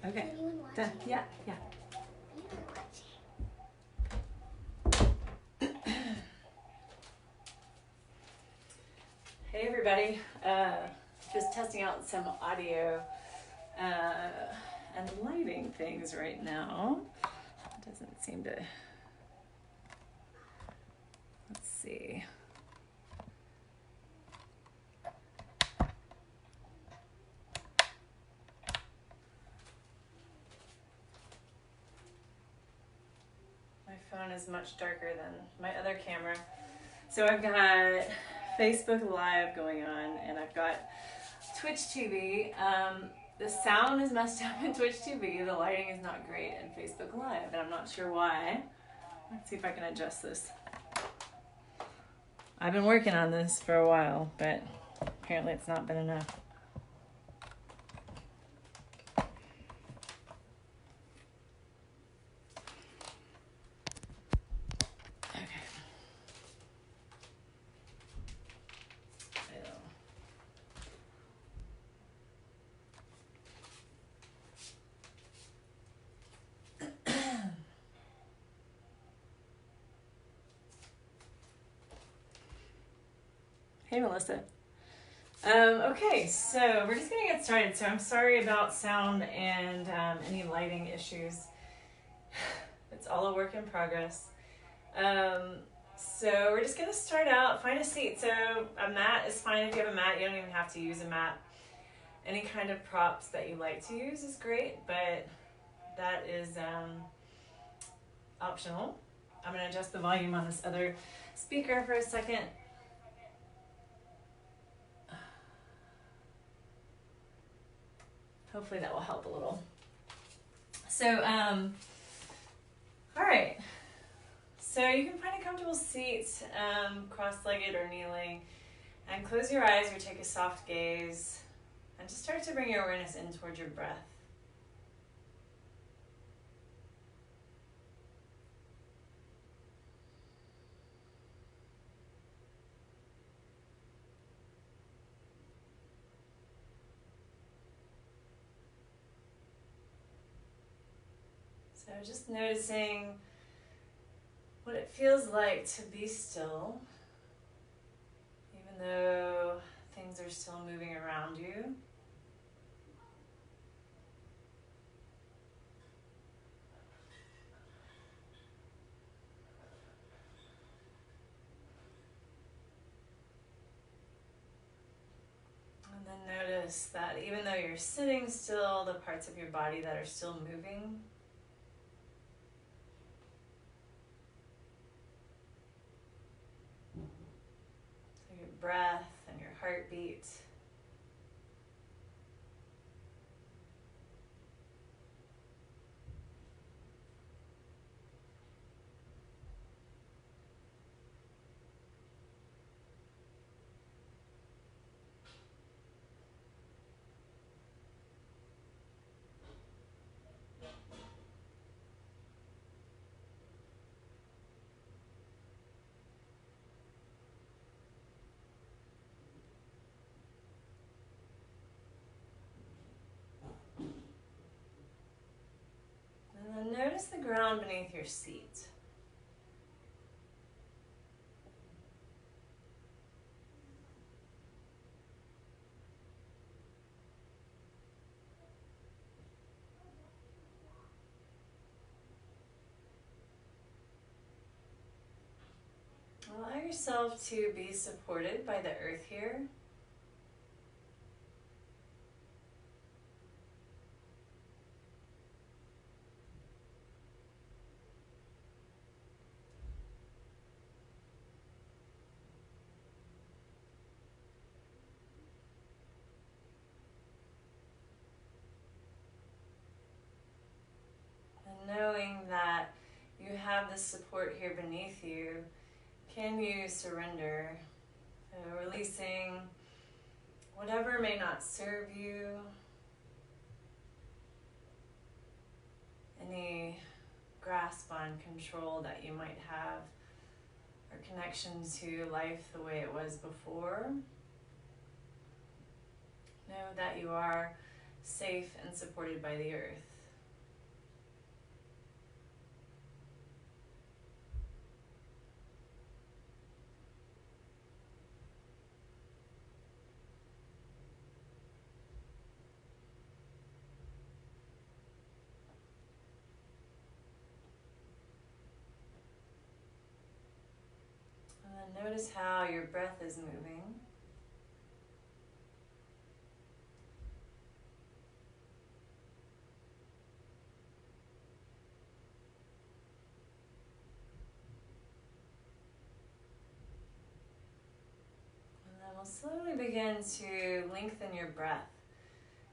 Okay. Anyone watching? Done. Yeah, yeah. Anyone watching? Hey everybody. Just testing out some audio and lighting things right now. It doesn't seem to. Let's see. My phone is much darker than my other camera. So I've got Facebook Live going on, and I've got Twitch TV. The sound is messed up in Twitch TV. The lighting is not great in Facebook Live, and I'm not sure why. Let's see if I can adjust this. I've been working on this for a while, but apparently it's not been enough. Hey, Melissa. Okay, so we're just going to get started. So I'm sorry about sound and any lighting issues. It's all a work in progress. So we're just going to start out. Find a seat. So a mat is fine if you have a mat. You don't even have to use a mat. Any kind of props that you like to use is great, but that is optional. I'm going to adjust the volume on this other speaker for a second. Hopefully that will help a little. So, all right. So you can find a comfortable seat, cross-legged or kneeling, and close your eyes or take a soft gaze, and just start to bring your awareness in towards your breath. So just noticing what it feels like to be still, even though things are still moving around you. And then notice that even though you're sitting still, the parts of your body that are still moving. So your breath and your heartbeat. And then notice the ground beneath your seat. Allow yourself to be supported by the earth here. And knowing that you have this support here beneath you, can you surrender, releasing whatever may not serve you, any grasp on control that you might have, or connection to life the way it was before. Know that you are safe and supported by the earth. And notice how your breath is moving. And then we'll slowly begin to lengthen your breath.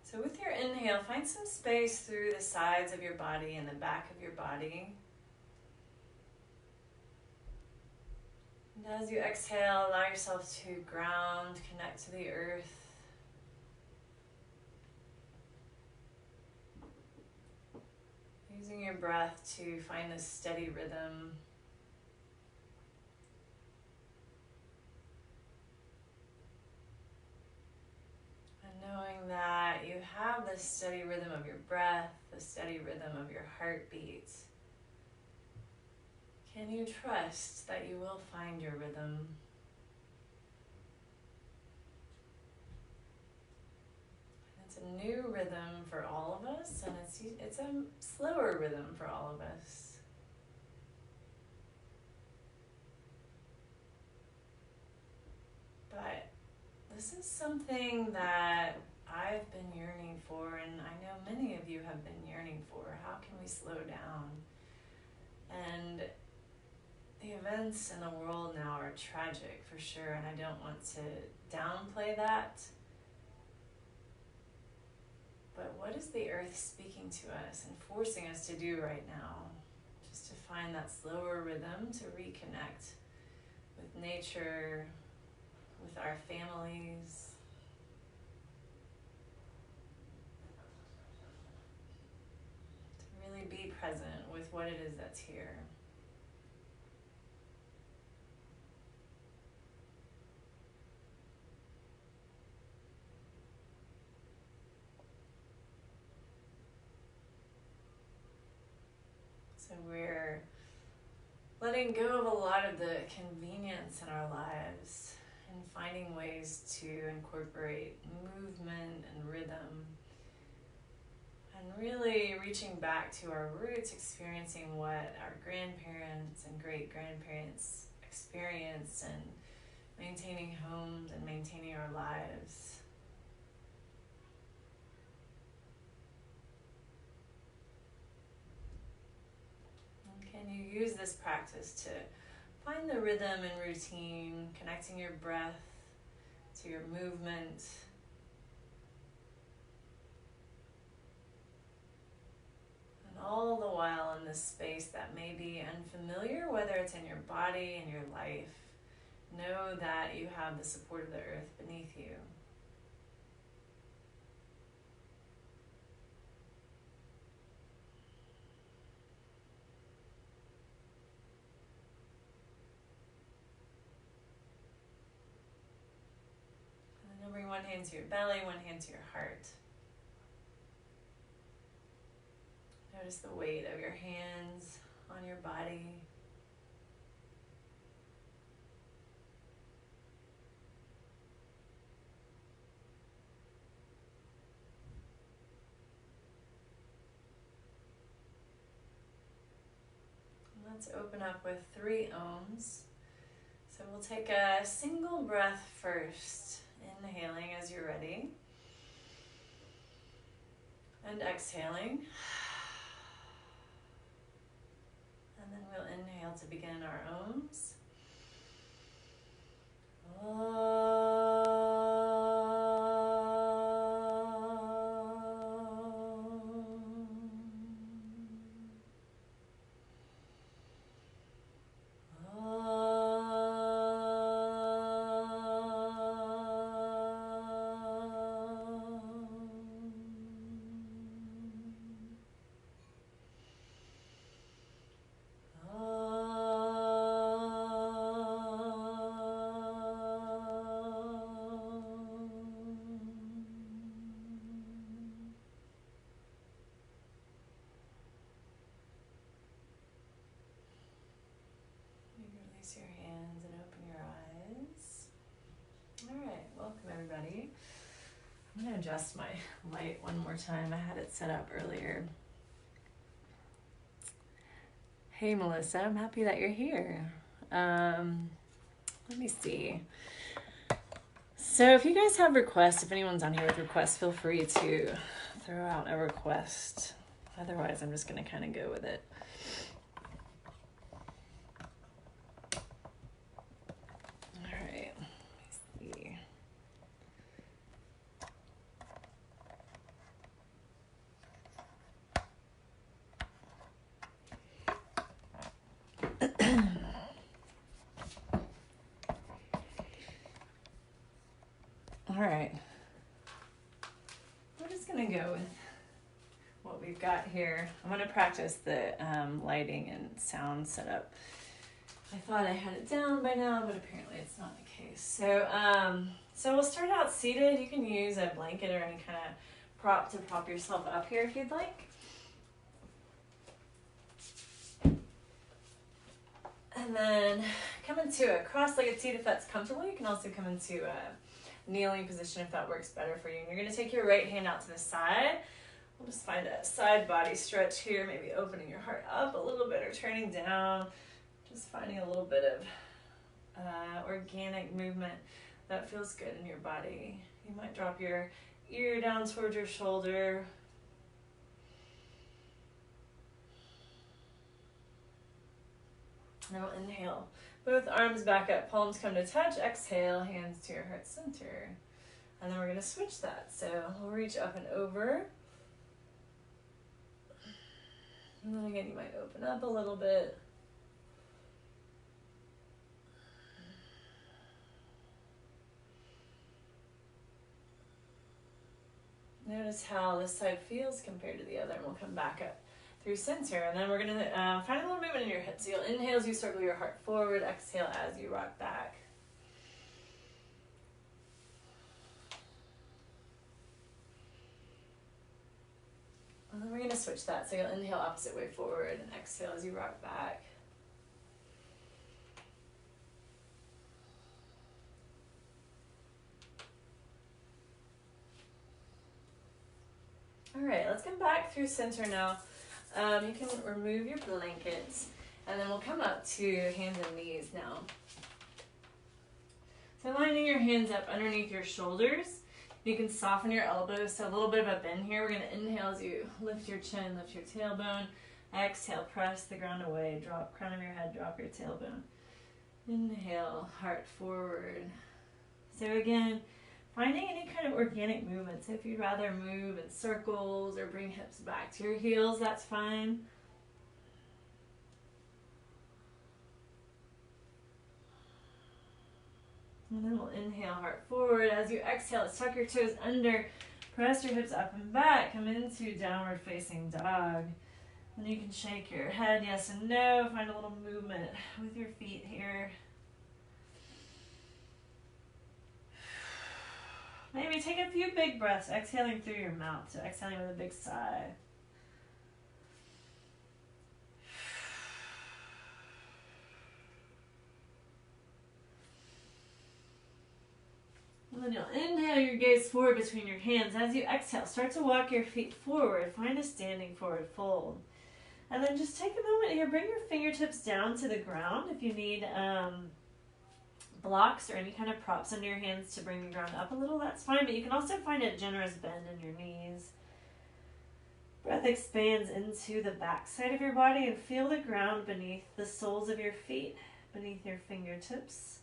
So with your inhale, find some space through the sides of your body and the back of your body. And as you exhale, allow yourself to ground, connect to the earth. Using your breath to find this steady rhythm. And knowing that you have the steady rhythm of your breath, the steady rhythm of your heartbeat. Can you trust that you will find your rhythm? It's a new rhythm for all of us, and it's a slower rhythm for all of us. But this is something that I've been yearning for, and I know many of you have been yearning for. How can we slow down? And the events in the world now are tragic for sure, and I don't want to downplay that. But what is the earth speaking to us and forcing us to do right now? Just to find that slower rhythm, to reconnect with nature, with our families. To really be present with what it is that's here. So we're letting go of a lot of the convenience in our lives and finding ways to incorporate movement and rhythm. And really reaching back to our roots, experiencing what our grandparents and great-grandparents experienced, and maintaining homes and maintaining our lives. Can you use this practice to find the rhythm and routine, connecting your breath to your movement, and all the while in this space that may be unfamiliar, whether it's in your body and your life, know that you have the support of the earth beneath you. Bring one hand to your belly, one hand to your heart. Notice the weight of your hands on your body. And let's open up with 3 ohms. So we'll take a single breath first. Inhaling as you're ready, and exhaling, and then we'll inhale to begin our ohms. Your hands and open your eyes. All right, welcome everybody. I'm going to adjust my light one more time. I had it set up earlier. Hey Melissa, I'm happy that you're here. Let me see. So if you guys have requests, if anyone's on here with requests, feel free to throw out a request. Otherwise, I'm just going to kind of go with it. All right. Let me see. All right. We're just going to go with what we've got here. I'm going to practice the lighting and sound setup. I thought I had it down by now, but apparently it's not the case. So we'll start out seated. You can use a blanket or any kind of prop to prop yourself up here if you'd like. And then come into a cross-legged seat if that's comfortable. You can also come into a kneeling position if that works better for you. And you're going to take your right hand out to the side. We'll just find a side body stretch here, maybe opening your heart up a little bit or turning down. Just finding a little bit of organic movement that feels good in your body. You might drop your ear down towards your shoulder. Now inhale. Both arms back up, palms come to touch. Exhale, hands to your heart center. And then we're going to switch that. So we'll reach up and over. And then again, you might open up a little bit. Notice how this side feels compared to the other, and we'll come back up through center. And then we're going to find a little movement in your hips. So you'll inhale as you circle your heart forward, exhale as you rock back. And then we're going to switch that. So you'll inhale opposite way forward and exhale as you rock back. All right, let's come back through center now. You can remove your blankets, and then we'll come up to hands and knees now. So lining your hands up underneath your shoulders. You can soften your elbows, so a little bit of a bend here. We're going to inhale as you lift your chin, lift your tailbone. Exhale, press the ground away. Drop crown of your head, drop your tailbone. Inhale, heart forward. So again, finding any kind of organic movement. So if you'd rather move in circles or bring hips back to your heels, that's fine. And then we'll inhale, heart forward. As you exhale, tuck your toes under, press your hips up and back, come into downward facing dog. And you can shake your head yes and no, find a little movement with your feet here. Maybe take a few big breaths, exhaling through your mouth, so exhaling with a big sigh. And then you'll inhale your gaze forward between your hands. As you exhale, start to walk your feet forward. Find a standing forward fold. And then just take a moment here. Bring your fingertips down to the ground. If you need blocks or any kind of props under your hands to bring the ground up a little, that's fine. But you can also find a generous bend in your knees. Breath expands into the back side of your body and feel the ground beneath the soles of your feet, beneath your fingertips.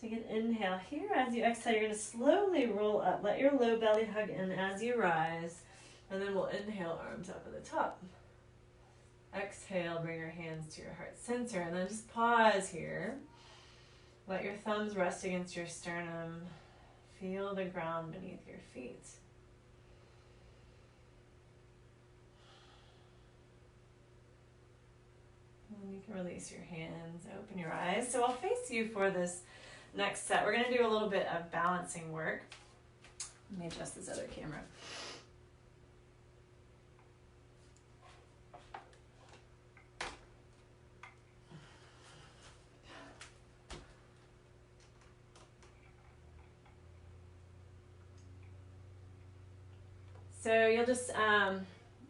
Take an inhale here. As you exhale, you're going to slowly roll up. Let your low belly hug in as you rise. And then we'll inhale, arms up at the top. Exhale, bring your hands to your heart center. And then just pause here. Let your thumbs rest against your sternum. Feel the ground beneath your feet. And you can release your hands, open your eyes. So I'll face you for this next set. We're going to do a little bit of balancing work. Let me adjust this other camera. So you'll just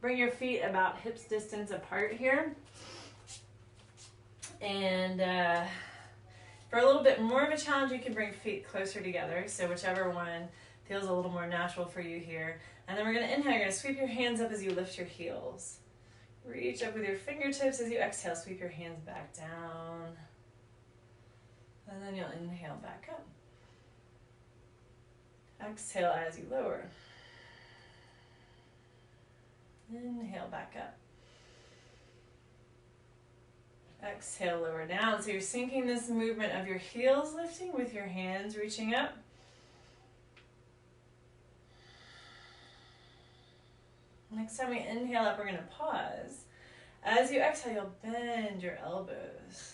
bring your feet about hips distance apart here. And For a little bit more of a challenge, you can bring feet closer together. So whichever one feels a little more natural for you here. And then we're going to inhale. You're going to sweep your hands up as you lift your heels. Reach up with your fingertips as you exhale. Sweep your hands back down. And then you'll inhale back up. Exhale as you lower. Inhale back up. Exhale, lower down. So you're syncing this movement of your heels lifting with your hands reaching up. Next time we inhale up, we're going to pause. As you exhale, you'll bend your elbows.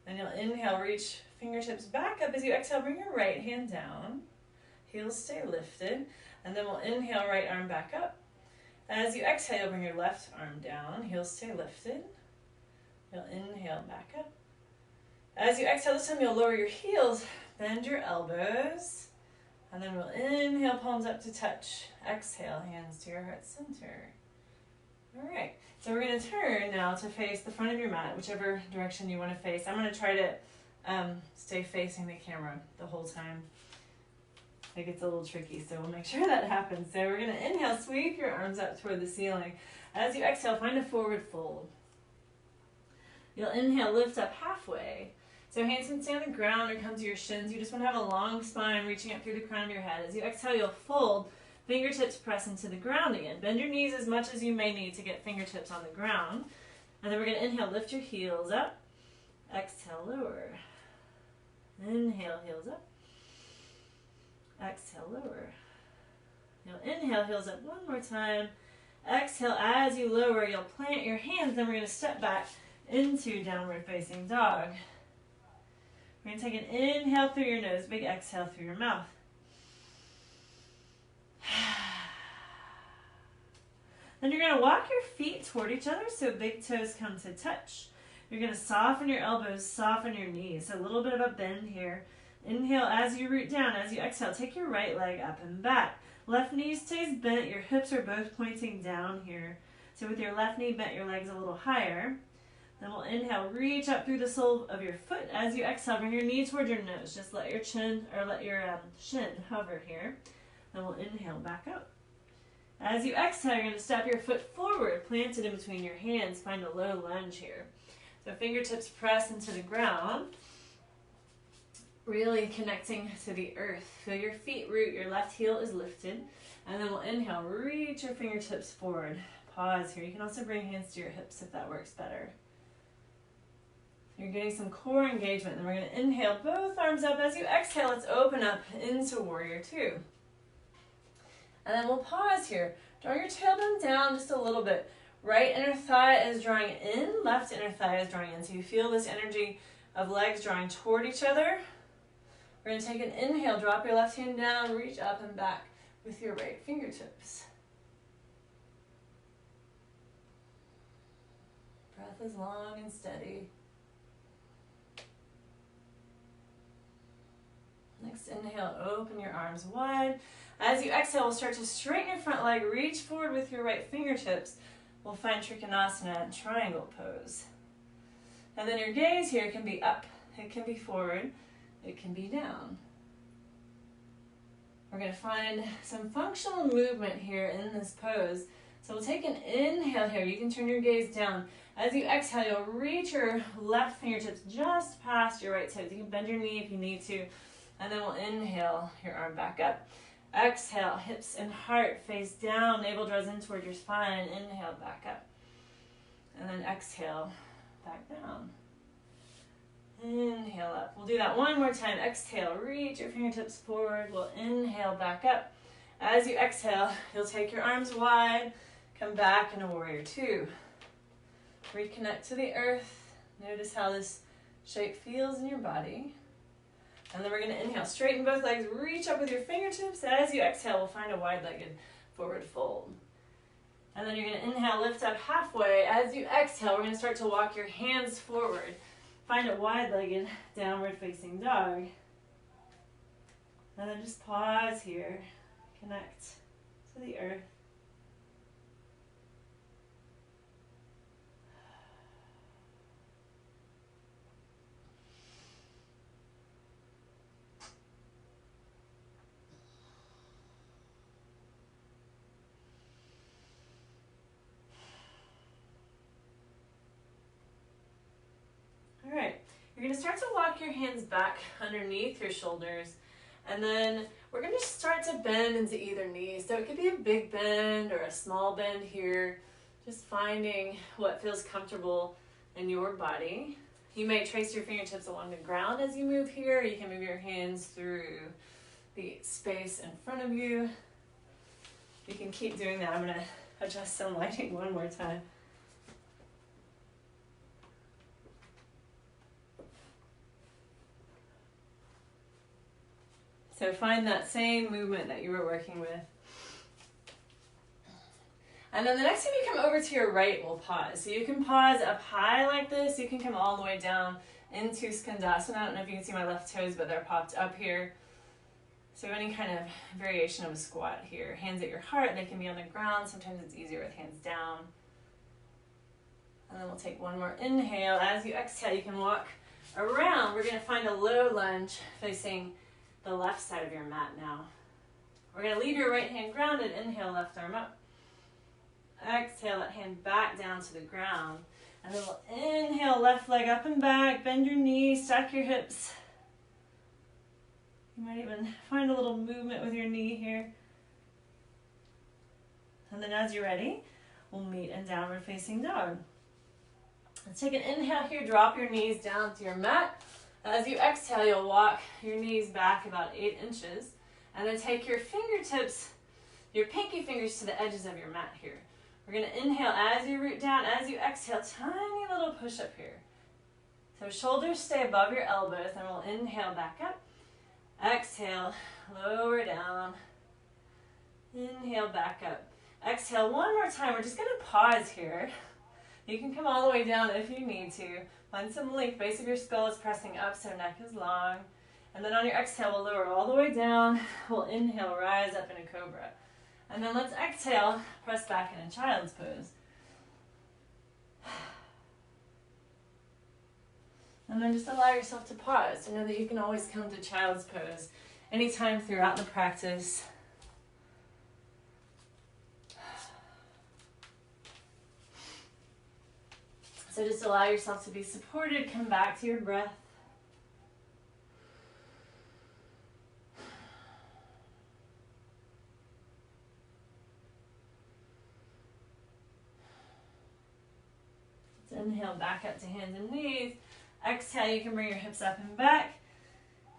Then you'll inhale, reach fingertips back up. As you exhale, bring your right hand down. Heels stay lifted. And then we'll inhale, right arm back up. As you exhale, bring your left arm down. Heels stay lifted. You'll inhale back up. As you exhale, this time you'll lower your heels, bend your elbows, and then we'll inhale, palms up to touch. Exhale, hands to your heart center. All right, so we're going to turn now to face the front of your mat, whichever direction you want to face. I'm going to try to stay facing the camera the whole time. It gets a little tricky, so we'll make sure that happens. So we're going to inhale, sweep your arms up toward the ceiling. As you exhale, find a forward fold. You'll inhale, lift up halfway. So hands can stay on the ground or come to your shins. You just want to have a long spine reaching up through the crown of your head. As you exhale, you'll fold. Fingertips press into the ground again. Bend your knees as much as you may need to get fingertips on the ground. And then we're going to inhale, lift your heels up. Exhale, lower. Inhale, heels up. Exhale, lower. You'll inhale, heels up one more time. Exhale, as you lower, you'll plant your hands. Then we're going to step back into downward facing dog. We're going to take an inhale through your nose, big exhale through your mouth. Then you're going to walk your feet toward each other so big toes come to touch. You're going to soften your elbows, soften your knees. So a little bit of a bend here. Inhale as you root down. As you exhale, take your right leg up and back. Left knee stays bent. Your hips are both pointing down here. So with your left knee bent, your legs a little higher. Then we'll inhale, reach up through the sole of your foot. As you exhale, bring your knee toward your nose. Just let your chin, or let your shin hover here. Then we'll inhale back up. As you exhale, you're going to step your foot forward, planted in between your hands. Find a low lunge here. So fingertips press into the ground, really connecting to the earth. Feel your feet root, your left heel is lifted. And then we'll inhale, reach your fingertips forward. Pause here. You can also bring hands to your hips if that works better. You're getting some core engagement. Then we're going to inhale, both arms up. As you exhale, let's open up into Warrior Two. And then we'll pause here. Draw your tailbone down just a little bit. Right inner thigh is drawing in, left inner thigh is drawing in. So you feel this energy of legs drawing toward each other. We're going to take an inhale, drop your left hand down, reach up and back with your right fingertips. Breath is long and steady. Next inhale, open your arms wide. As you exhale, we'll start to straighten your front leg, reach forward with your right fingertips. We'll find Trikonasana, triangle pose. And then your gaze here can be up, it can be forward, it can be down. We're going to find some functional movement here in this pose. So we'll take an inhale here. You can turn your gaze down. As you exhale, you'll reach your left fingertips just past your right toes. You can bend your knee if you need to. And then we'll inhale your arm back up. Exhale, hips and heart face down. Navel draws in toward your spine. Inhale, back up. And then exhale, back down. Inhale up. We'll do that one more time. Exhale, reach your fingertips forward. We'll inhale, back up. As you exhale, you'll take your arms wide. Come back into Warrior Two. Reconnect to the earth. Notice how this shape feels in your body. And then we're going to inhale, straighten both legs, reach up with your fingertips. As you exhale, we'll find a wide-legged forward fold. And then you're going to inhale, lift up halfway. As you exhale, we're going to start to walk your hands forward. Find a wide-legged downward facing dog. And then just pause here. Connect to the earth. You're going to start to walk your hands back underneath your shoulders, and then we're going to start to bend into either knee. So it could be a big bend or a small bend here, just finding what feels comfortable in your body. You may trace your fingertips along the ground as you move here. You can move your hands through the space in front of you. You can keep doing that. I'm going to adjust some lighting one more time. So find that same movement that you were working with. And then the next time you come over to your right, we'll pause. So you can pause up high like this. You can come all the way down into Skandasana. I don't know if you can see my left toes, but they're popped up here. So any kind of variation of a squat here. Hands at your heart, they can be on the ground. Sometimes it's easier with hands down. And then we'll take one more inhale. As you exhale, you can walk around. We're going to find a low lunge facing the left side of your mat now. We're going to leave your right hand grounded. Inhale, left arm up. Exhale, that hand back down to the ground. And then we'll inhale, left leg up and back. Bend your knees, stack your hips. You might even find a little movement with your knee here. And then as you're ready, we'll meet in downward facing dog. Let's take an inhale here. Drop your knees down to your mat. As you exhale, you'll walk your knees back about 8 inches. And then take your fingertips, your pinky fingers to the edges of your mat here. We're going to inhale as you root down. As you exhale, tiny little push up here. So shoulders stay above your elbows. Then we'll inhale back up. Exhale, lower down. Inhale back up. Exhale one more time. We're just going to pause here. You can come all the way down if you need to. Find some length. Base of your skull is pressing up, so neck is long. And then on your exhale, we'll lower all the way down. We'll inhale, rise up in a cobra. And then let's exhale, press back in a child's pose. And then just allow yourself to pause to know that you can always come to child's pose anytime throughout the practice. So just allow yourself to be supported. Come back to your breath. Let's inhale back up to hands and knees. Exhale, you can bring your hips up and back.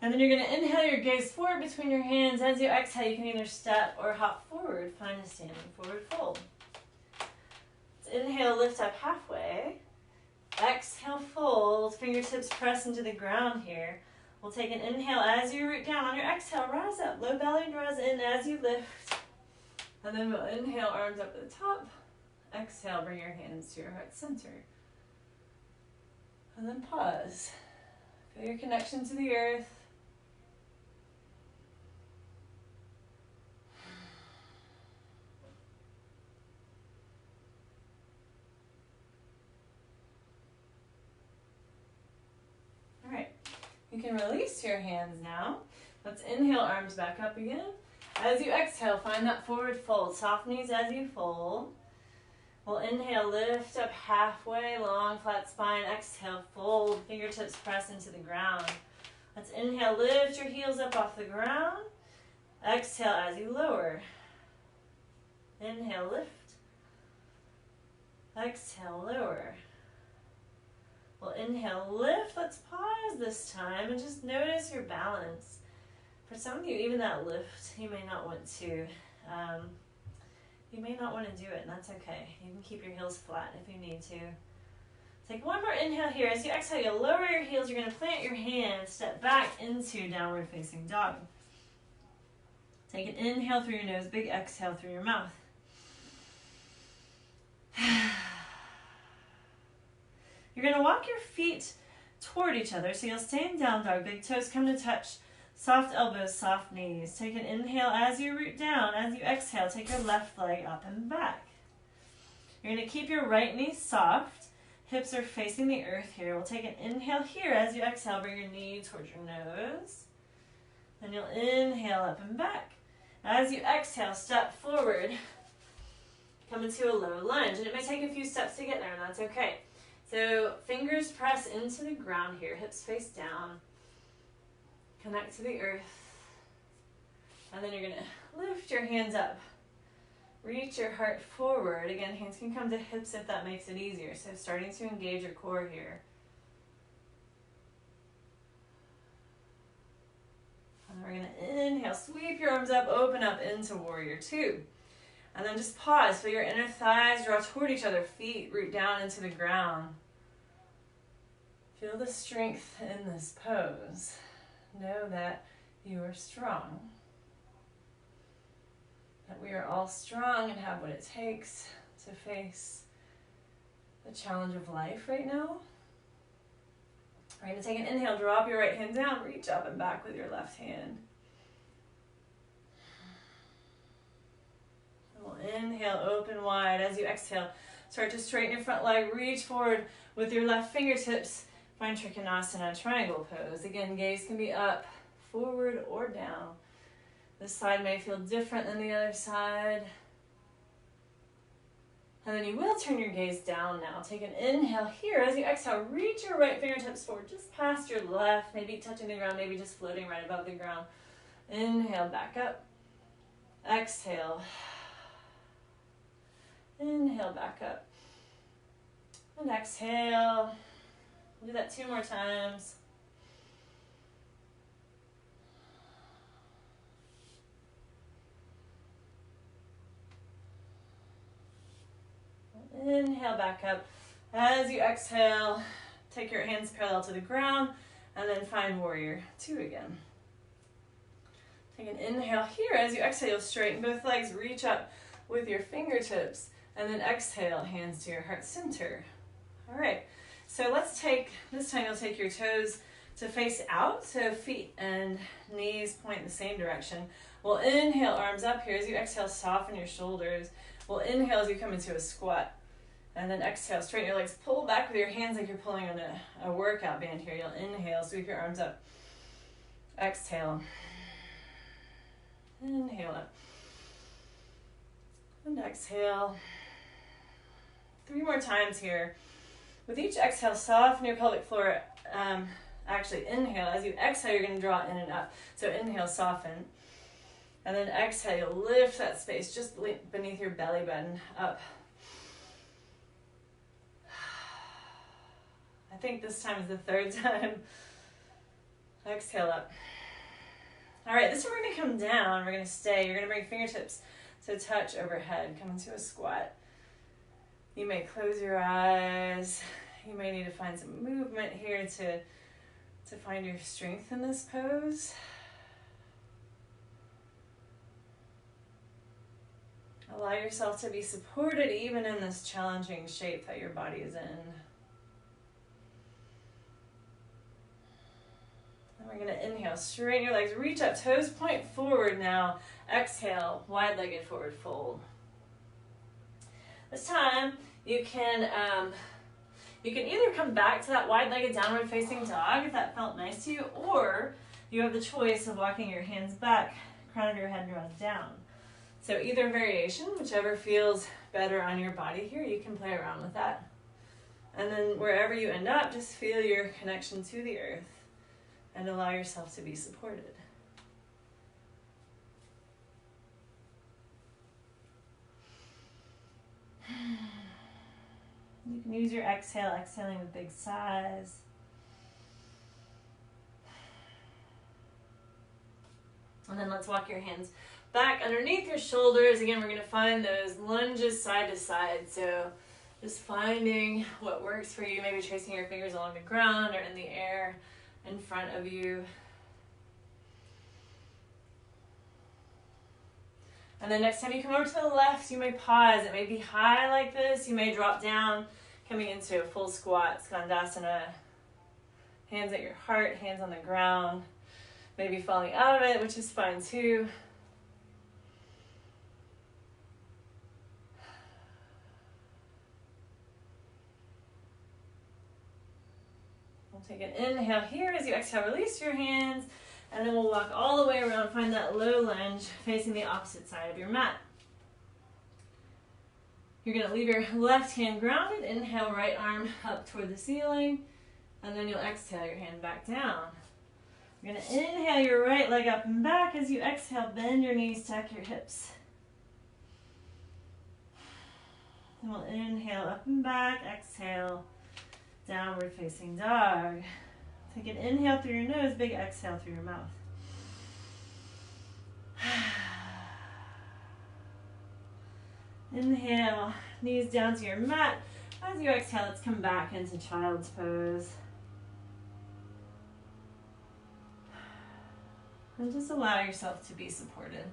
And then you're going to inhale your gaze forward between your hands. As you exhale, you can either step or hop forward. Find a standing forward fold. Let's inhale, lift up halfway. Exhale, fold. Fingertips press into the ground here. We'll take an inhale as you root down. On your exhale, rise up. Low belly draws in as you lift. And then we'll inhale, arms up at the top. Exhale, bring your hands to your heart center. And then pause. Feel your connection to the earth. All right, you can release your hands now. Let's inhale, arms back up again. As you exhale, find that forward fold. Soft knees as you fold. We'll inhale, lift up halfway, long flat spine. Exhale, fold, fingertips press into the ground. Let's inhale, lift your heels up off the ground. Exhale as you lower. Inhale, lift. Exhale, lower. We'll inhale, lift. Let's pause this time and just notice your balance. For some of you, even that lift, you may not want to. You may not want to do it, and that's okay. You can keep your heels flat if you need to. Take one more inhale here. As you exhale, you'll lower your heels. You're going to plant your hands, step back into downward facing dog. Take an inhale through your nose, big exhale through your mouth. You're going to walk your feet toward each other, so you'll stay in down dog. Big toes come to touch. Soft elbows, soft knees. Take an inhale as you root down. As you exhale, take your left leg up and back. You're going to keep your right knee soft. Hips are facing the earth here. We'll take an inhale here. As you exhale, bring your knee towards your nose. Then you'll inhale up and back. As you exhale, step forward. Come into a low lunge. And it may take a few steps to get there, and that's okay. So fingers press into the ground here, hips face down. Connect to the earth. And then you're going to lift your hands up. Reach your heart forward. Again, hands can come to hips if that makes it easier. So starting to engage your core here. And we're going to inhale, sweep your arms up, open up into warrior two. And then just pause. Feel your inner thighs draw toward each other. Feet root down into the ground. Feel the strength in this pose. Know that you are strong. That we are all strong and have what it takes to face the challenge of life right now. We're going to take an inhale, drop your right hand down, reach up and back with your left hand. And we'll inhale, open wide. As you exhale, start to straighten your front leg, reach forward with your left fingertips. Find Trikonasana, triangle pose. Again, gaze can be up, forward, or down. This side may feel different than the other side. And then you will turn your gaze down now. Take an inhale here. As you exhale, reach your right fingertips forward, just past your left, maybe touching the ground, maybe just floating right above the ground. Inhale, back up. Exhale. Inhale, back up. And exhale. Do that 2 more times. Inhale, back up. As you exhale, take your hands parallel to the ground and then find warrior two again. Take an inhale here. As you exhale, you'll straighten both legs, reach up with your fingertips, and then exhale, hands to your heart center. All right. So let's take, this time you'll take your toes to face out, so feet and knees point in the same direction. We'll inhale, arms up here. As you exhale, soften your shoulders. We'll inhale as you come into a squat. And then exhale, straighten your legs, pull back with your hands like you're pulling on a workout band here. You'll inhale, sweep your arms up. Exhale. Inhale up. And exhale. 3 more times here. With each exhale, soften your pelvic floor. Actually, inhale. As you exhale, you're going to draw in and up. So inhale, soften. And then exhale, you'll lift that space just beneath your belly button up. I think this time is the 3rd time. Exhale up. All right, this time we're going to come down. We're going to stay. You're going to bring fingertips to touch overhead. Come into a squat. You may close your eyes. You may need to find some movement here to find your strength in this pose. Allow yourself to be supported even in this challenging shape that your body is in. And we're going to inhale, straighten your legs, reach up, toes point forward now. Exhale, wide-legged forward fold. This time, you can either come back to that wide-legged downward facing dog if that felt nice to you, or you have the choice of walking your hands back, crown of your head draws down. So either variation, whichever feels better on your body here, you can play around with that. And then wherever you end up, just feel your connection to the earth and allow yourself to be supported. You can use your exhale, exhaling with big sighs. And then let's walk your hands back underneath your shoulders. Again, we're going to find those lunges side to side. So just finding what works for you, maybe tracing your fingers along the ground or in the air in front of you. And then next time you come over to the left, you may pause. It may be high like this. You may drop down, coming into a full squat, Skandasana. Hands at your heart, hands on the ground. Maybe falling out of it, which is fine too. We'll take an inhale here. As you exhale, release your hands. And then we'll walk all the way around, find that low lunge facing the opposite side of your mat. You're going to leave your left hand grounded. Inhale, right arm up toward the ceiling. And then you'll exhale your hand back down. You're going to inhale your right leg up and back. As you exhale, bend your knees, tuck your hips. And we'll inhale up and back, exhale, downward facing dog. Take an inhale through your nose, big exhale through your mouth. Inhale, knees down to your mat. As you exhale, let's come back into child's pose. And just allow yourself to be supported.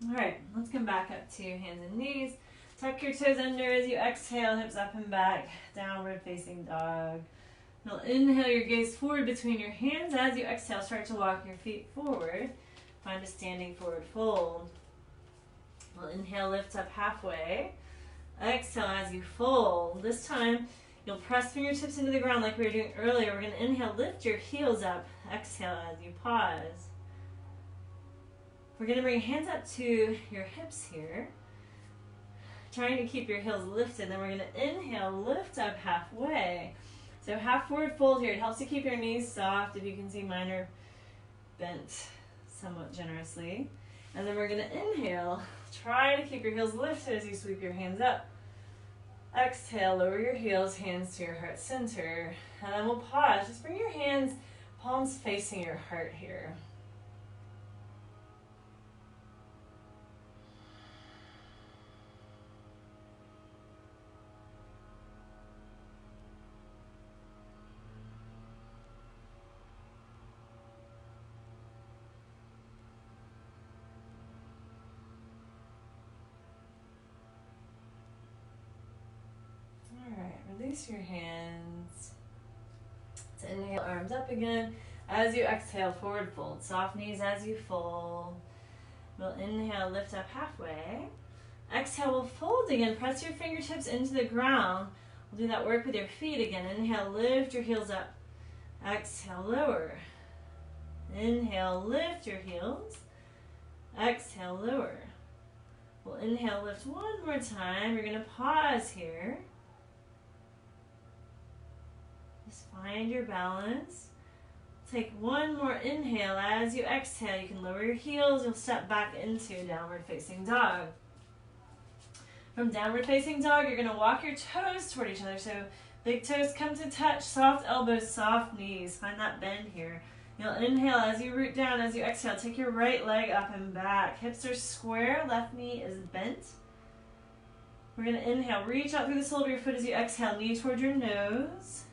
All right, let's come back up to hands and knees. Tuck your toes under as you exhale, hips up and back, downward facing dog. You'll inhale your gaze forward between your hands. As you exhale, start to walk your feet forward. Find a standing forward fold. We'll inhale, lift up halfway. Exhale as you fold. This time, you'll press fingertips into the ground like we were doing earlier. We're going to inhale, lift your heels up. Exhale as you pause. We're going to bring hands up to your hips here. Trying to keep your heels lifted. Then we're going to inhale, lift up halfway. So half forward fold here. It helps to keep your knees soft. If you can see, mine are bent somewhat generously. And then we're going to inhale. Try to keep your heels lifted as you sweep your hands up. Exhale, lower your heels, hands to your heart center. And then we'll pause. Just bring your hands, palms facing your heart here. Release your hands. To inhale, arms up again. As you exhale, forward fold. Soft knees as you fold. We'll inhale, lift up halfway. Exhale, we'll fold again. Press your fingertips into the ground. We'll do that work with your feet again. Inhale, lift your heels up. Exhale, lower. Inhale, lift your heels. Exhale, lower. We'll inhale, lift one more time. You're going to pause here. Just find your balance. Take one more inhale. As you exhale, you can lower your heels. You'll step back into downward facing dog. From downward facing dog, you're going to walk your toes toward each other. So big toes come to touch, soft elbows, soft knees. Find that bend here. You'll inhale as you root down. As you exhale, take your right leg up and back. Hips are square, left knee is bent. We're going to inhale, reach out through the sole of your foot as you exhale, knee toward your nose.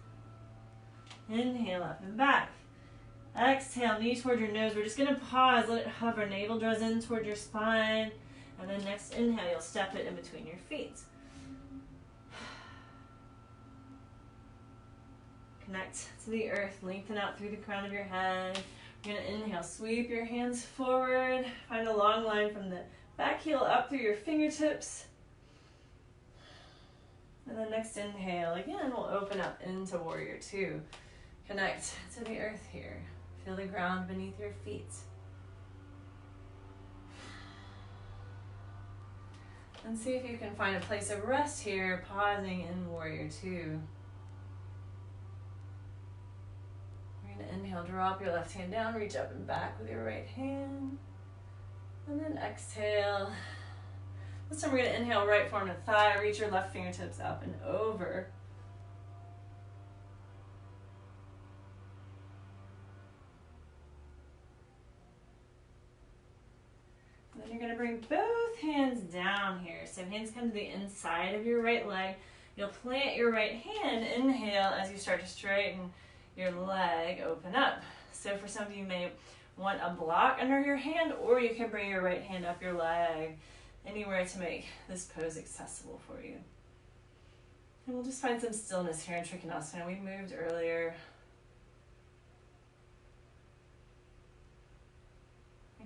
Inhale, up and back. Exhale, knee toward your nose. We're just going to pause, let it hover. Navel draws in toward your spine. And then next inhale, you'll step it in between your feet. Connect to the earth, lengthen out through the crown of your head. You're going to inhale, sweep your hands forward. Find a long line from the back heel up through your fingertips. And then next inhale, again, we'll open up into warrior two. Connect to the earth here. Feel the ground beneath your feet. And see if you can find a place of rest here, pausing in warrior two. We're going to inhale, drop your left hand down, reach up and back with your right hand. And then exhale. This time we're going to inhale, right forearm to thigh, reach your left fingertips up and over. Then you're going to bring both hands down here. So hands come to the inside of your right leg. You'll plant your right hand, inhale as you start to straighten your leg, open up. So for some of you may want a block under your hand, or you can bring your right hand up your leg, anywhere to make this pose accessible for you. And we'll just find some stillness here in Trikonasana. We moved earlier.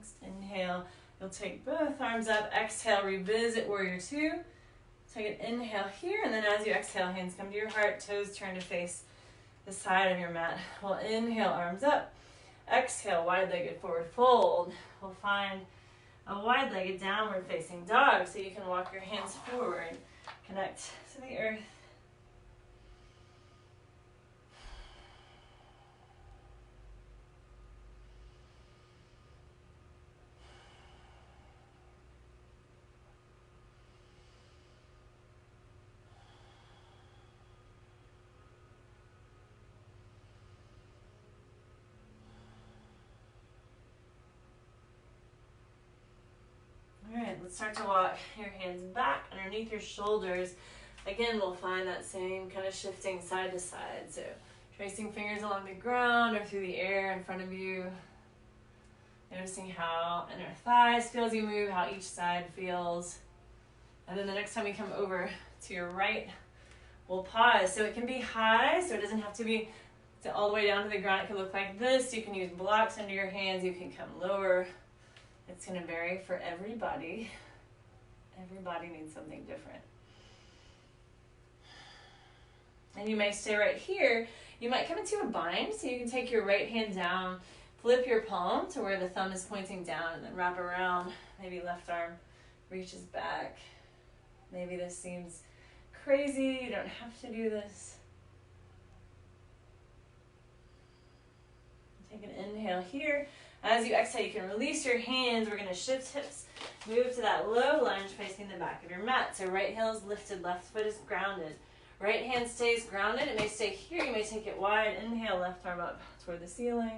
Next inhale, you'll take both arms up. Exhale, revisit warrior two. Take an inhale here, and then as you exhale, hands come to your heart, toes turn to face the side of your mat. We'll inhale, arms up. Exhale, wide-legged forward fold. We'll find a wide-legged downward facing dog, so you can walk your hands forward. Connect to the earth. Alright, let's start to walk your hands back underneath your shoulders. Again, we'll find that same kind of shifting side to side. So tracing fingers along the ground or through the air in front of you. Noticing how inner thighs feel as you move, how each side feels. And then the next time we come over to your right, we'll pause. So it can be high, so it doesn't have to be all the way down to the ground. It can look like this. You can use blocks under your hands. You can come lower. It's going to vary for everybody. Everybody needs something different. And you may stay right here. You might come into a bind, so you can take your right hand down, flip your palm to where the thumb is pointing down, and then wrap around. Maybe left arm reaches back. Maybe this seems crazy. You don't have to do this. Take an inhale here. As you exhale, you can release your hands. We're going to shift hips. Move to that low lunge facing the back of your mat. So right heel is lifted, left foot is grounded. Right hand stays grounded. It may stay here. You may take it wide. Inhale, left arm up toward the ceiling.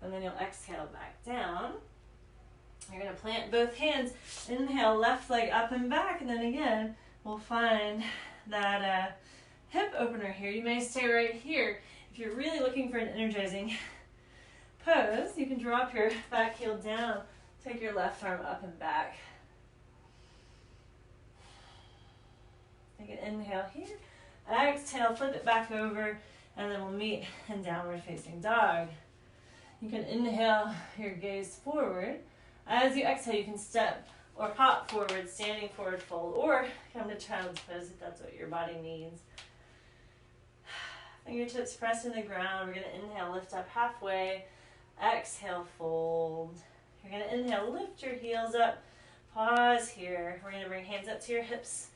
And then you'll exhale back down. You're going to plant both hands. Inhale, left leg up and back. And then again, we'll find that hip opener here. You may stay right here. If you're really looking for an energizing pose, you can drop your back heel down. Take your left arm up and back. Take an inhale here. Exhale, flip it back over, and then we'll meet in downward facing dog. You can inhale your gaze forward. As you exhale, you can step or hop forward, standing forward fold, or come to child's pose if that's what your body needs. Fingertips press in the ground. We're going to inhale, lift up halfway. Exhale, fold. You're going to inhale, lift your heels up. Pause here. We're going to bring hands up to your hips.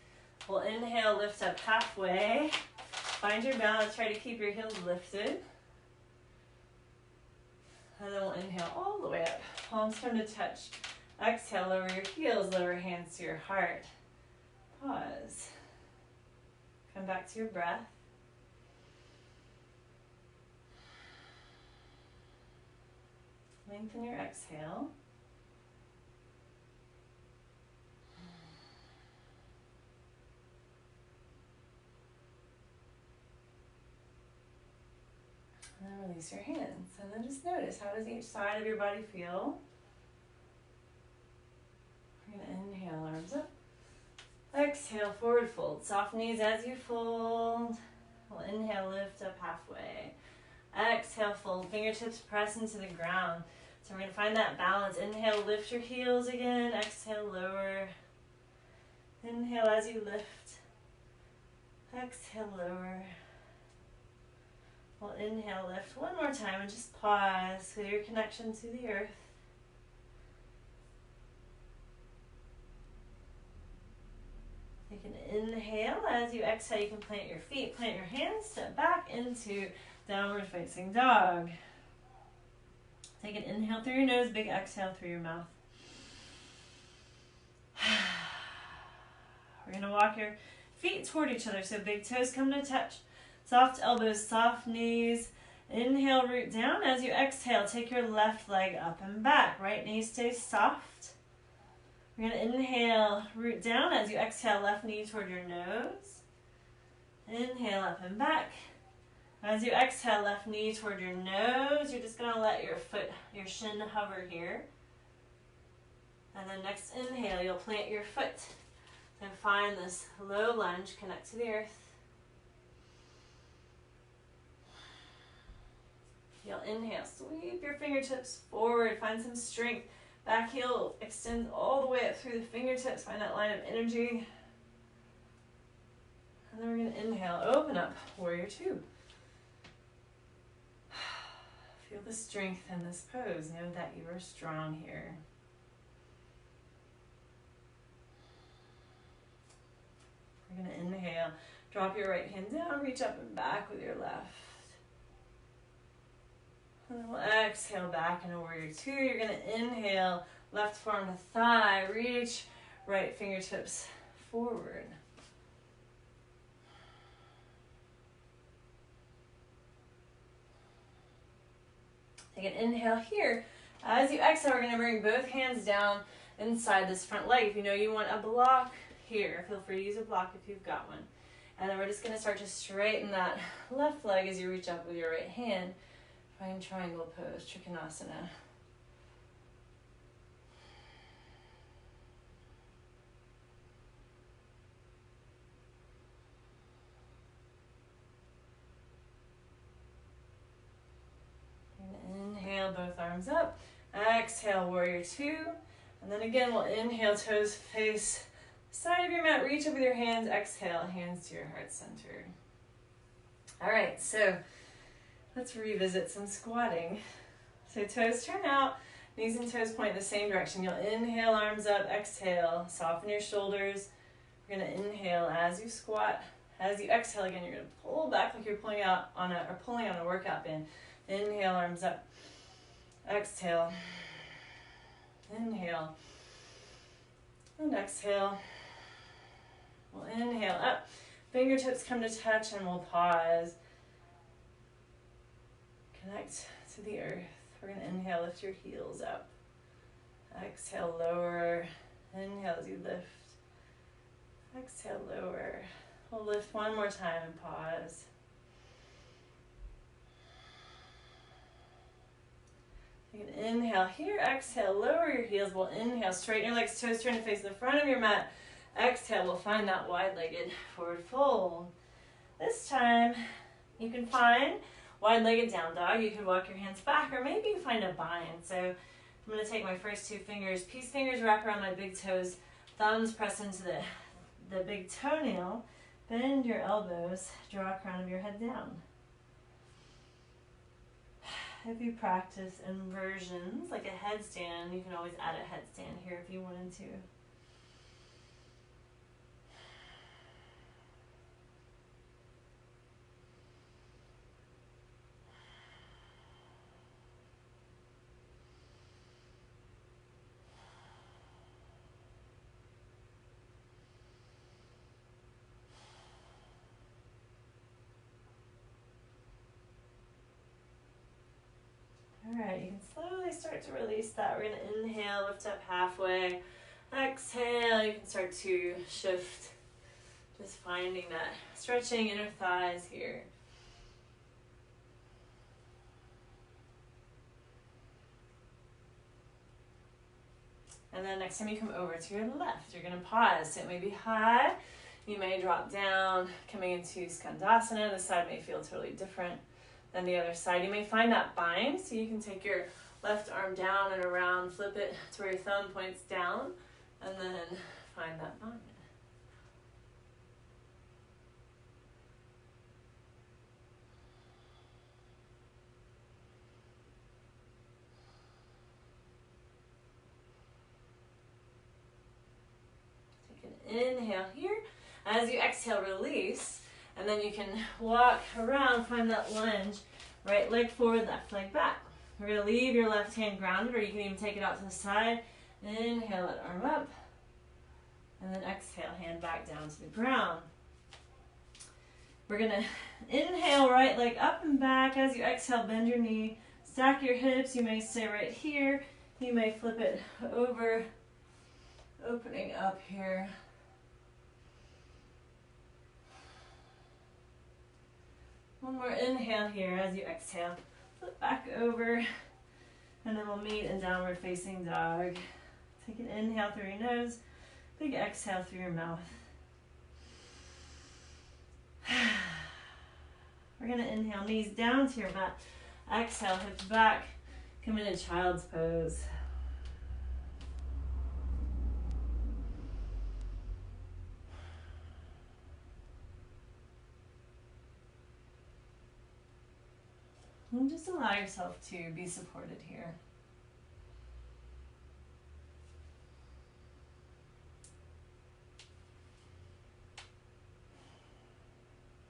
We'll inhale, lift up halfway. Find your balance. Try to keep your heels lifted. And then we'll inhale all the way up. Palms come to touch. Exhale, lower your heels, lower hands to your heart. Pause. Come back to your breath. Lengthen your exhale. And then release your hands. And then just notice, how does each side of your body feel? We're going to inhale, arms up. Exhale, forward fold. Soft knees as you fold. We'll inhale, lift up halfway. Exhale, fold. Fingertips press into the ground. So we're going to find that balance. Inhale, lift your heels again. Exhale, lower. Inhale as you lift. Exhale, lower. We'll inhale, lift one more time, and just pause with your connection to the earth. You can inhale. As you exhale, you can plant your feet, plant your hands, step back into downward facing dog. Take an inhale through your nose, big exhale through your mouth. We're going to walk your feet toward each other, so big toes come to touch. Soft elbows, soft knees. Inhale, root down. As you exhale, take your left leg up and back. Right knee stays soft. We're going to inhale, root down. As you exhale, left knee toward your nose. Inhale, up and back. As you exhale, left knee toward your nose. You're just going to let your foot, your shin hover here. And then next inhale, you'll plant your foot. And find this low lunge, connect to the earth. You'll inhale, sweep your fingertips forward, find some strength. Back heel extends all the way up through the fingertips, find that line of energy. And then we're going to inhale, open up, warrior two. Feel the strength in this pose. Know that you are strong here. We're going to inhale, drop your right hand down, reach up and back with your left. And then we'll exhale back into warrior two. You're going to inhale, left forearm to thigh, reach right fingertips forward. Take an inhale here. As you exhale, we're going to bring both hands down inside this front leg. If you know you want a block here, feel free to use a block if you've got one. And then we're just going to start to straighten that left leg as you reach up with your right hand. Find triangle pose, Trikonasana. Inhale, both arms up. Exhale, warrior two. And then again, we'll inhale, toes face the side of your mat. Reach up with your hands. Exhale, hands to your heart center. All right, so let's revisit some squatting. So toes turn out, knees and toes point the same direction. You'll inhale, arms up. Exhale, soften your shoulders. We're going to inhale as you squat. As you exhale again, you're going to pull back like you're pulling out on a workout band. Inhale, arms up. Exhale. Inhale. And exhale. We'll inhale up. Fingertips come to touch and we'll pause. Connect to the earth. We're going to inhale, lift your heels up. Exhale, lower. Inhale as you lift. Exhale, lower. We'll lift one more time and pause. You can inhale here, exhale, lower your heels. We'll inhale, straighten your legs, toes turn to face the front of your mat. Exhale, we'll find that wide-legged forward fold. This time, you can find wide-legged down dog. You can walk your hands back, or maybe you find a bind. So I'm going to take my first two fingers, peace fingers wrap around my big toes, thumbs press into the big toenail, bend your elbows, draw crown of your head down. If you practice inversions, like a headstand, you can always add a headstand here if you wanted to. Alright, you can slowly start to release that. We're going to inhale, lift up halfway. Exhale, you can start to shift. Just finding that stretching inner thighs here. And then next time you come over to your left, you're going to pause. So it may be high. You may drop down, coming into Skandasana. The side may feel totally different than the other side. You may find that bind, so you can take your left arm down and around, flip it to where your thumb points down, and then find that bind. Take an inhale here. As you exhale, release. And then you can walk around, find that lunge, right leg forward, left leg back. We're going to leave your left hand grounded, or you can even take it out to the side. Inhale, that arm up. And then exhale, hand back down to the ground. We're going to inhale, right leg up and back. As you exhale, bend your knee, stack your hips. You may stay right here. You may flip it over, opening up here. One more inhale here as you exhale. Flip back over, and then we'll meet in downward facing dog. Take an inhale through your nose, big exhale through your mouth. We're going to inhale, knees down to your mat. Exhale, hips back. Come into child's pose. And just allow yourself to be supported here.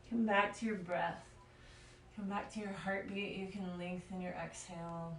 Come back to your breath. Come back to your heartbeat. You can lengthen your exhale.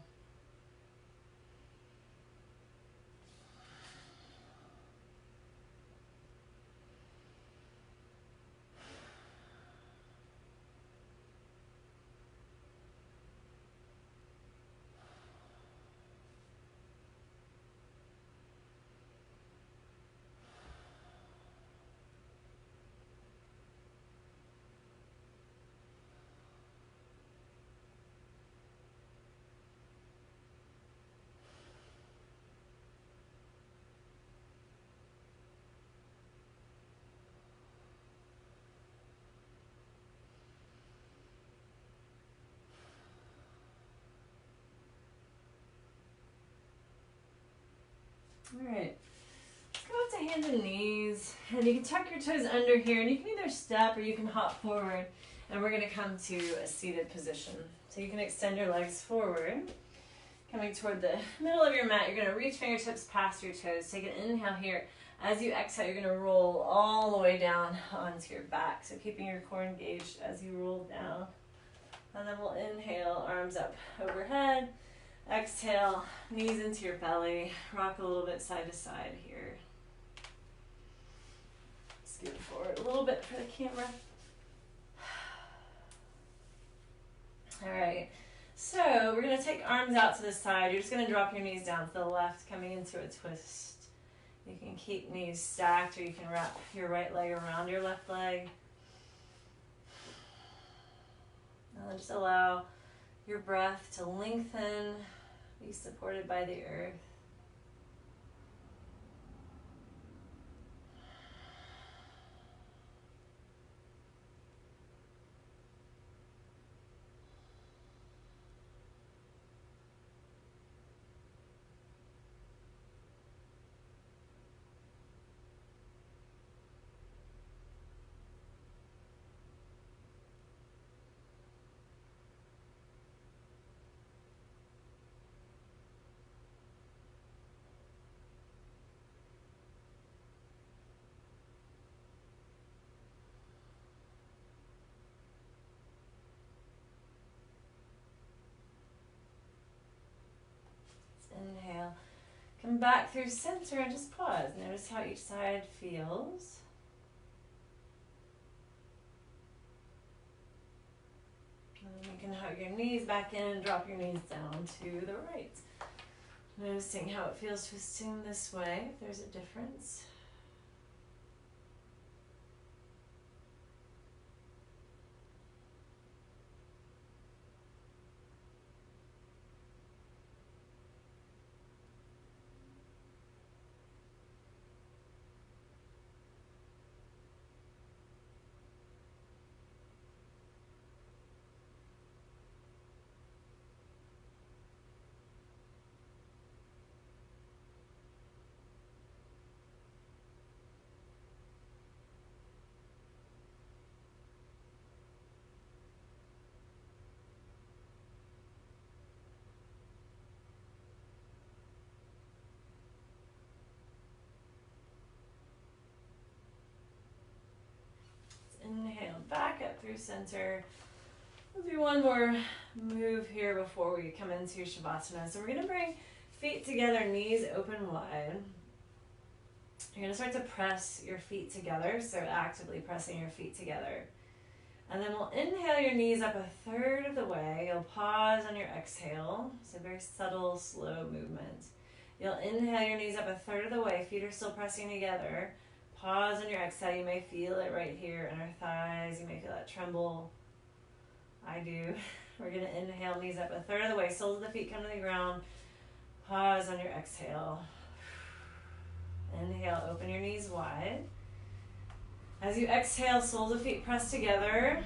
Alright, let's go up to hands and knees, and you can tuck your toes under here, and you can either step or you can hop forward, and we're going to come to a seated position. So you can extend your legs forward, coming toward the middle of your mat. You're going to reach fingertips past your toes. Take an inhale here. As you exhale, you're going to roll all the way down onto your back, so keeping your core engaged as you roll down. And then we'll inhale, arms up overhead. Exhale, knees into your belly. Rock a little bit side to side here. Scoot forward a little bit for the camera. All right, so we're going to take arms out to the side. You're just going to drop your knees down to the left, coming into a twist. You can keep knees stacked, or you can wrap your right leg around your left leg. And then just allow your breath to lengthen, be supported by the earth. Inhale, come back through center and just pause. Notice how each side feels. And you can hug your knees back in and drop your knees down to the right. Noticing how it feels twisting this way, if there's a difference. Inhale, back up through center. We'll do one more move here before we come into Shavasana. So we're going to bring feet together, knees open wide. You're going to start to press your feet together, so actively pressing your feet together. And then we'll inhale your knees up a third of the way. You'll pause on your exhale. It's a very subtle, slow movement. You'll inhale your knees up a third of the way. Feet are still pressing together. Pause on your exhale. You may feel it right here in our thighs. You may feel that tremble. I do. We're going to inhale, knees up a third of the way. Soles of the feet come to the ground. Pause on your exhale. Inhale, open your knees wide. As you exhale, soles of feet press together.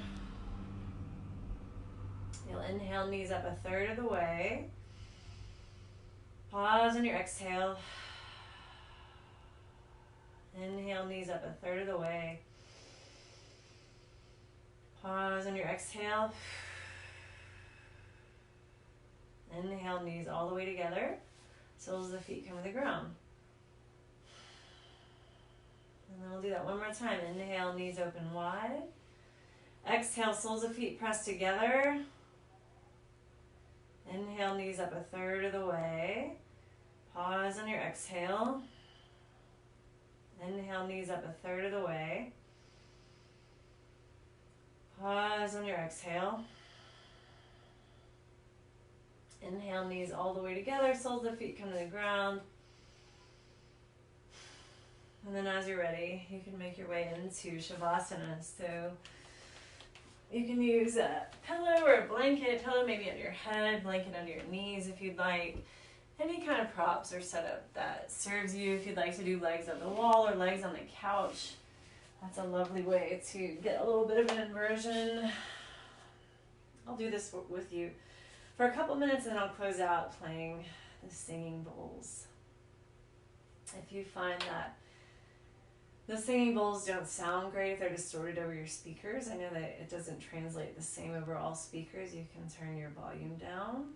You'll inhale, knees up a third of the way. Pause on your exhale. Inhale, knees up a third of the way. Pause on your exhale. Inhale, knees all the way together. Soles of the feet come to the ground. And then we'll do that one more time. Inhale, knees open wide. Exhale, soles of feet press together. Inhale, knees up a third of the way. Pause on your exhale. Inhale, knees up a third of the way. Pause on your exhale. Inhale, knees all the way together, soles of the feet come to the ground. And then as you're ready, you can make your way into Shavasana. So you can use a pillow or a blanket, pillow maybe under your head, blanket under your knees if you'd like. Any kind of props or setup that serves you. If you'd like to do legs on the wall or legs on the couch, that's a lovely way to get a little bit of an inversion. I'll do this with you for a couple minutes and then I'll close out playing the singing bowls. If you find that the singing bowls don't sound great, if they're distorted over your speakers, I know that it doesn't translate the same over all speakers. You can turn your volume down.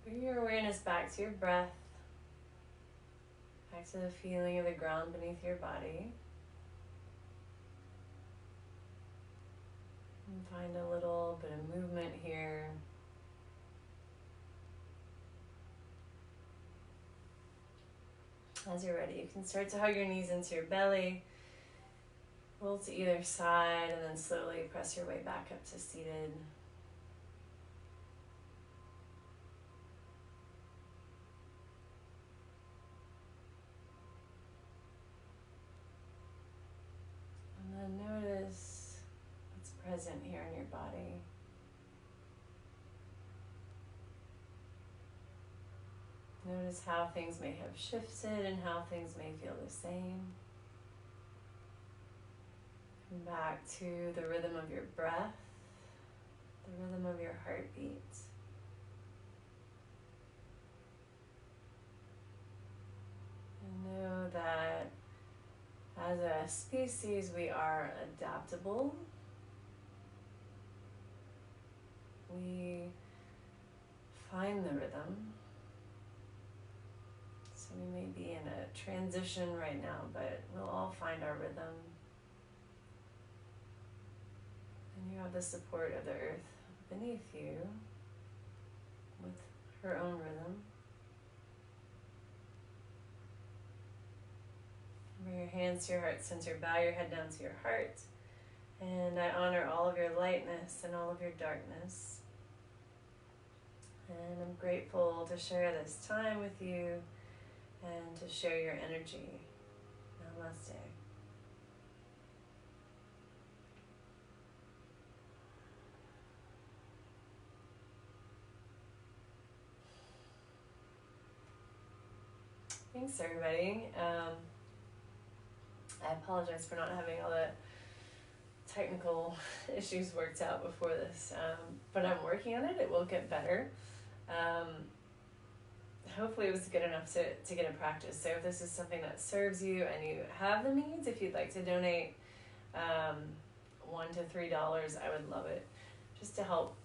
Bring your awareness back to your breath, back to the feeling of the ground beneath your body. And find a little bit of movement here. As you're ready, you can start to hug your knees into your belly, roll to either side, and then slowly press your way back up to seated. And then notice what's present here in your body. Notice how things may have shifted and how things may feel the same. Come back to the rhythm of your breath, the rhythm of your heartbeat. And know that as a species we are adaptable. We find the rhythm. So we may be in a transition right now, but we'll all find our rhythm. And you have the support of the earth beneath you with her own rhythm. Bring your hands to your heart center, bow your head down to your heart. And I honor all of your lightness and all of your darkness. And I'm grateful to share this time with you and to share your energy. Namaste. Thanks, everybody. I apologize for not having all the technical issues worked out before this, but I'm working on it. It will get better. Hopefully it was good enough to get a practice. So if this is something that serves you and you have the means, if you'd like to donate $1 to $3, I would love it, just to help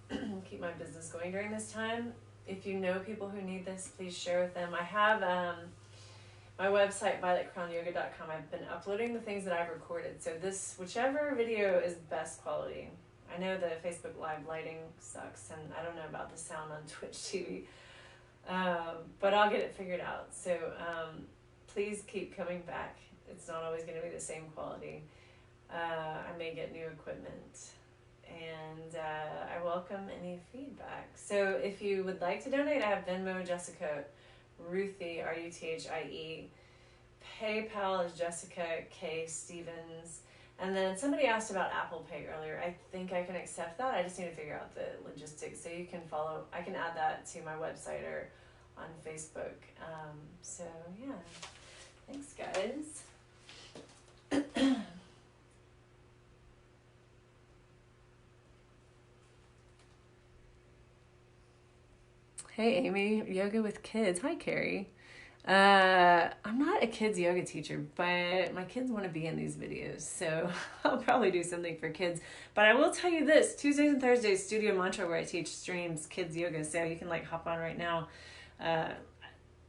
keep my business going during this time. If you know people who need this, please share with them. I have my website, violetcrownyoga.com. I've been uploading the things that I've recorded. So whichever video is best quality. I know the Facebook Live lighting sucks, and I don't know about the sound on Twitch TV. But I'll get it figured out. So please keep coming back. It's not always going to be the same quality. I may get new equipment. And I welcome any feedback. So if you would like to donate, I have Venmo, Jessica Ruthie, Ruthie. PayPal is Jessica K. Stevens. And then somebody asked about Apple Pay earlier. I think I can accept that. I just need to figure out the logistics. So you can follow, I can add that to my website or on Facebook. So yeah, thanks guys. Hey Amy, yoga with kids. Hi Carrie. I'm not a kids yoga teacher, but my kids want to be in these videos, so I'll probably do something for kids. But I will tell you this, Tuesdays and Thursdays, Studio Mantra, where I teach streams kids yoga, so you can like hop on right now.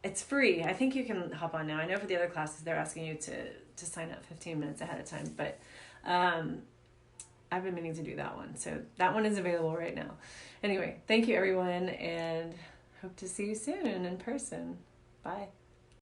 It's free. I think you can hop on now. I know for the other classes, they're asking you to sign up 15 minutes ahead of time, but I've been meaning to do that one. So that one is available right now. Anyway, thank you everyone, and hope to see you soon in person. Bye.